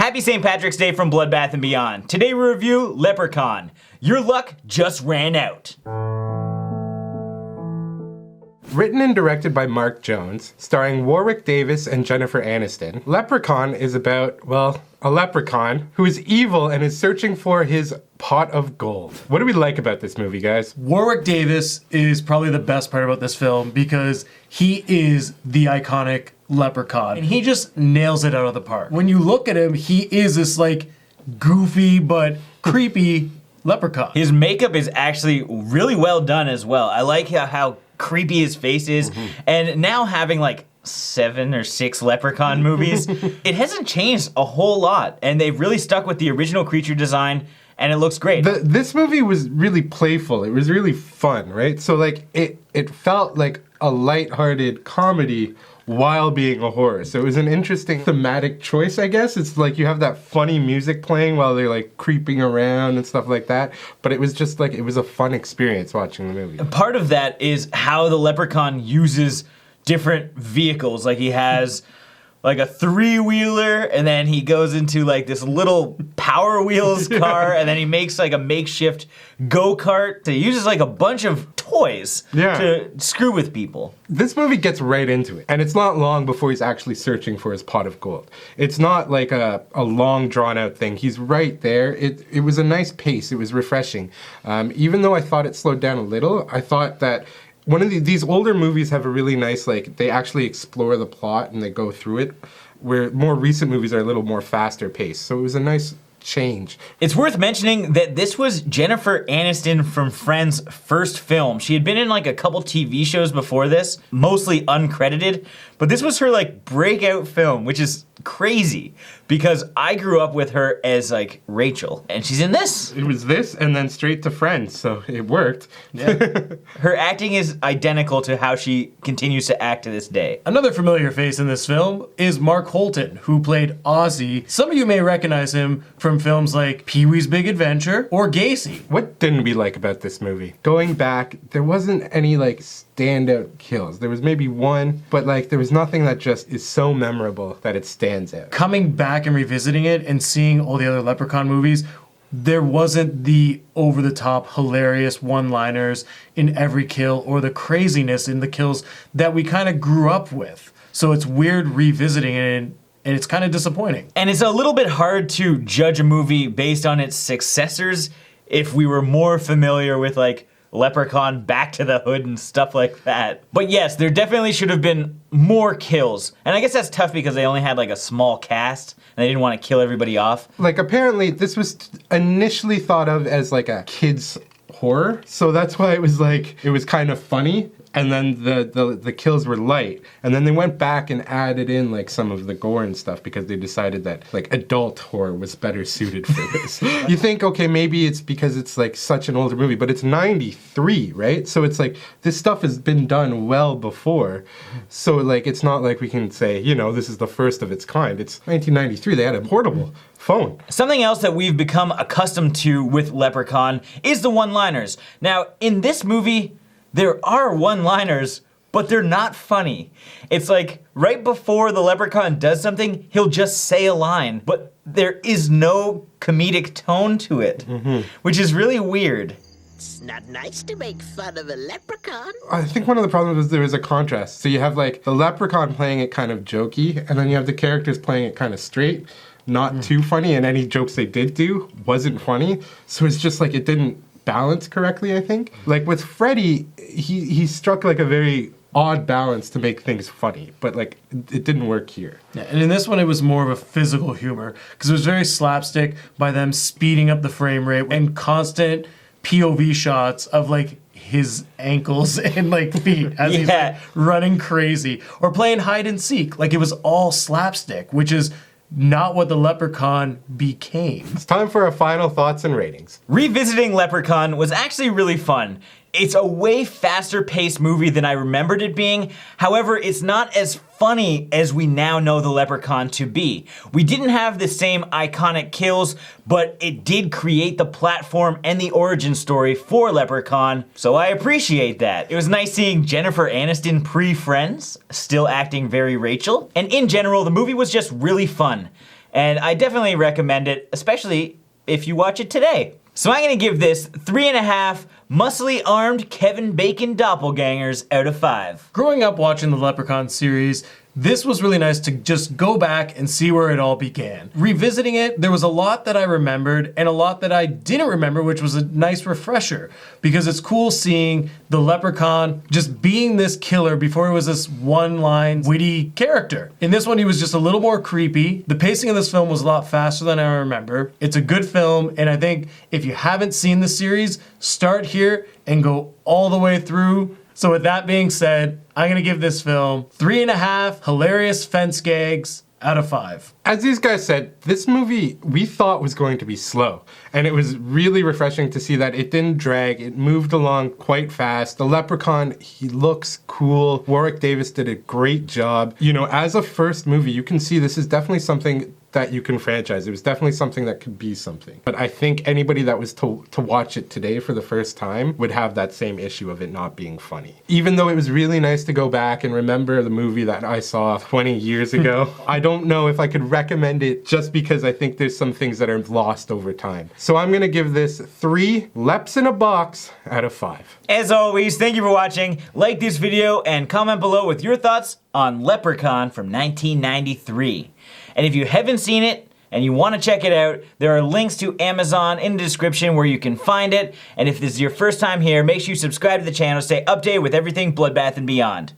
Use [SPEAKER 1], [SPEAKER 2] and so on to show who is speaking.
[SPEAKER 1] Happy St. Patrick's Day from Bloodbath and Beyond. Today we review Leprechaun. Your luck just ran out.
[SPEAKER 2] Written and directed by Mark Jones, starring Warwick Davis and Jennifer Aniston, Leprechaun is about, well, a leprechaun who is evil and is searching for his pot of gold. What do we like about this movie, guys?
[SPEAKER 3] Warwick Davis is probably the best part about this film because he is the iconic leprechaun and he just nails it out of the park. When you look at him, he is this like goofy but creepy leprechaun.
[SPEAKER 1] His makeup is actually really well done as well. I like how creepy his face is, and now having like 7 or 6 Leprechaun movies, it hasn't changed a whole lot, and they've really stuck with the original creature design, and it looks great.
[SPEAKER 2] This movie was really playful. It was really fun, right? So like it felt like a lighthearted comedy while being a horror. So it was an interesting thematic choice, I guess. It's like you have that funny music playing while they're like creeping around and stuff like that. But it was just like, it was a fun experience watching the movie.
[SPEAKER 1] Part of that is how the Leprechaun uses different vehicles. Like he has like a 3-wheeler, and then he goes into like this little Power Wheels car, and then he makes like a makeshift go-kart. So he uses like a bunch of toys to screw with people.
[SPEAKER 2] This movie gets right into it, and it's not long before he's actually searching for his pot of gold. It's not like a long drawn-out thing. He's right there. It was a nice pace. It was refreshing. Even though I thought it slowed down a little, I thought that one of these older movies have a really nice, like, they actually explore the plot and they go through it, where more recent movies are a little more faster paced. So it was a nice change.
[SPEAKER 1] It's worth mentioning that this was Jennifer Aniston from Friends' first film. She had been in like a couple TV shows before this, mostly uncredited, but this was her like breakout film, which is crazy because I grew up with her as like Rachel, and she's in this.
[SPEAKER 2] It was this and then straight to Friends, so it worked.
[SPEAKER 1] Yeah. Her acting is identical to how she continues to act to this day.
[SPEAKER 3] Another familiar face in this film is Mark Holton, who played Ozzy. Some of you may recognize him from films like Pee-wee's Big Adventure or Gacy.
[SPEAKER 2] What didn't we like about this movie? Going back, there wasn't any like standout kills. There was maybe one, but like there was nothing that just is so memorable that it stands out.
[SPEAKER 3] Coming back and revisiting it and seeing all the other Leprechaun movies, there wasn't the over-the-top hilarious one-liners in every kill or the craziness in the kills that we kind of grew up with. So it's weird revisiting it, and it's kind of disappointing.
[SPEAKER 1] And it's a little bit hard to judge a movie based on its successors if we were more familiar with like Leprechaun, Back to the Hood, and stuff like that. But yes, there definitely should have been more kills. And I guess that's tough because they only had like a small cast and they didn't want to kill everybody off.
[SPEAKER 2] Like apparently this was initially thought of as like a kid's horror. So that's why it was like, it was kind of funny. And then the kills were light. And then they went back and added in like some of the gore and stuff because they decided that like adult horror was better suited for this. You think, okay, maybe it's because it's like such an older movie, but it's 93, right? So it's like, this stuff has been done well before. So like, it's not like we can say, you know, this is the first of its kind. It's 1993, they had a portable phone.
[SPEAKER 1] Something else that we've become accustomed to with Leprechaun is the one-liners. Now, in this movie, there are one-liners, but they're not funny. It's like right before the Leprechaun does something, he'll just say a line, but there is no comedic tone to it, which is really weird.
[SPEAKER 4] It's not nice to make fun of a leprechaun.
[SPEAKER 2] I think one of the problems was there was a contrast. So you have like the leprechaun playing it kind of jokey, and then you have the characters playing it kind of straight, not too funny, and any jokes they did do wasn't funny. So it's just like it didn't balance correctly, I think. Like with Freddy, he struck like a very odd balance to make things funny, but like it didn't work here.
[SPEAKER 3] Yeah, and in this one it was more of a physical humor because it was very slapstick by them speeding up the frame rate and constant POV shots of like his ankles and like feet as he's like running crazy or playing hide and seek. Like it was all slapstick, which is not what the Leprechaun became.
[SPEAKER 2] It's time for our final thoughts and ratings.
[SPEAKER 1] Revisiting Leprechaun was actually really fun. It's a way faster paced movie than I remembered it being. However, it's not as funny as we now know the Leprechaun to be. We didn't have the same iconic kills, but it did create the platform and the origin story for Leprechaun, so I appreciate that. It was nice seeing Jennifer Aniston pre-Friends, still acting very Rachel, and in general, the movie was just really fun. and I definitely recommend it, especially if you watch it today. So I'm gonna give this 3.5 muscly armed Kevin Bacon doppelgangers out of 5.
[SPEAKER 3] Growing up watching the Leprechaun series, this was really nice to just go back and see where it all began. Revisiting it, there was a lot that I remembered and a lot that I didn't remember, which was a nice refresher, because it's cool seeing the Leprechaun just being this killer before he was this one-line witty character. In this one, he was just a little more creepy. The pacing of this film was a lot faster than I remember. It's a good film, and I think if you haven't seen the series, start here and go all the way through. So with that being said, I'm gonna give this film 3.5 hilarious fence gags out of 5.
[SPEAKER 2] As these guys said, this movie we thought was going to be slow, and it was really refreshing to see that it didn't drag. It moved along quite fast. The Leprechaun, he looks cool. Warwick Davis did a great job. You know, as a first movie, you can see this is definitely something that you can franchise. It was definitely something that could be something. But I think anybody that was to watch it today for the first time would have that same issue of it not being funny. Even though it was really nice to go back and remember the movie that I saw 20 years ago, I don't know if I could recommend it just because I think there's some things that are lost over time. So I'm gonna give this 3 Leps in a box out of 5.
[SPEAKER 1] As always, thank you for watching. Like this video and comment below with your thoughts on Leprechaun from 1993. And if you haven't seen it and you want to check it out, there are links to Amazon in the description where you can find it. And if this is your first time here, make sure you subscribe to the channel to stay updated with everything Bloodbath and beyond.